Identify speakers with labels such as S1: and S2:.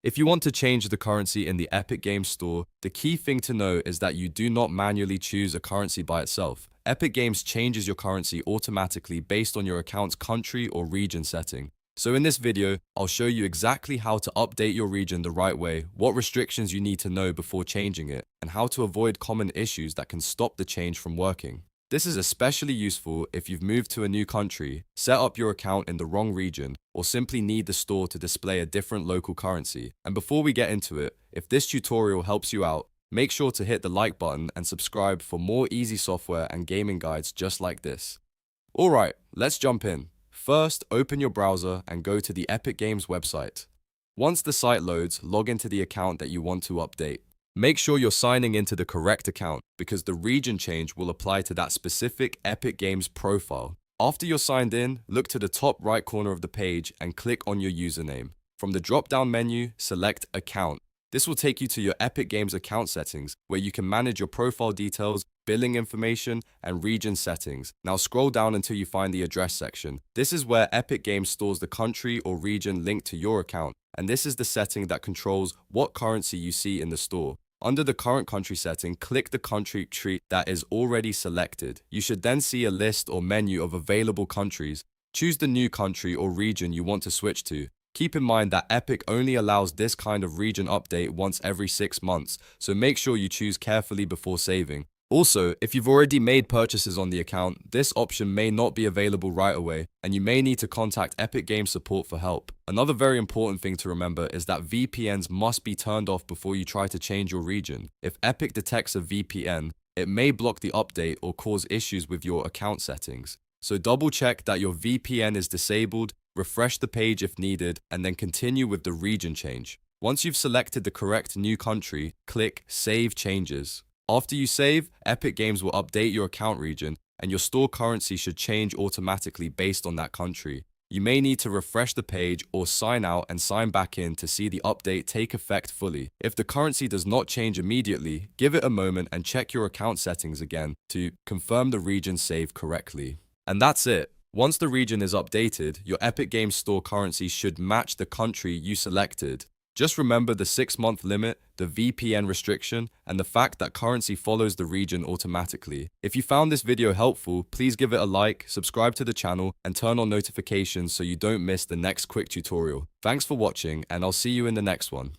S1: If you want to change the currency in the Epic Games Store, the key thing to know is that you do not manually choose a currency by itself. Epic Games changes your currency automatically based on your account's country or region setting. So in this video, I'll show you exactly how to update your region the right way, what restrictions you need to know before changing it, and how to avoid common issues that can stop the change from working. This is especially useful if you've moved to a new country, set up your account in the wrong region, or simply need the store to display a different local currency. And before we get into it, if this tutorial helps you out, make sure to hit the like button and subscribe for more easy software and gaming guides just like this. Alright, let's jump in. First, open your browser and go to the Epic Games website. Once the site loads, log into the account that you want to update. Make sure you're signing into the correct account because the region change will apply to that specific Epic Games profile. After you're signed in, look to the top right corner of the page and click on your username. From the drop-down menu, select Account. This will take you to your Epic Games account settings where you can manage your profile details, billing information, and region settings. Now scroll down until you find the address section. This is where Epic Games stores the country or region linked to your account, and this is the setting that controls what currency you see in the store. Under the current country setting, click the country tree that is already selected. You should then see a list or menu of available countries. Choose the new country or region you want to switch to. Keep in mind that Epic only allows this kind of region update once every 6 months, so make sure you choose carefully before saving. Also, if you've already made purchases on the account, this option may not be available right away, and you may need to contact Epic Games support for help. Another very important thing to remember is that VPNs must be turned off before you try to change your region. If Epic detects a VPN, it may block the update or cause issues with your account settings. So double check that your VPN is disabled, refresh the page if needed, and then continue with the region change. Once you've selected the correct new country, click Save Changes. After you save, Epic Games will update your account region, and your store currency should change automatically based on that country. You may need to refresh the page or sign out and sign back in to see the update take effect fully. If the currency does not change immediately, give it a moment and check your account settings again to confirm the region saved correctly. And that's it. Once the region is updated, your Epic Games Store currency should match the country you selected. Just remember the 6-month limit, the VPN restriction, and the fact that currency follows the region automatically. If you found this video helpful, please give it a like, subscribe to the channel, and turn on notifications so you don't miss the next quick tutorial. Thanks for watching, and I'll see you in the next one.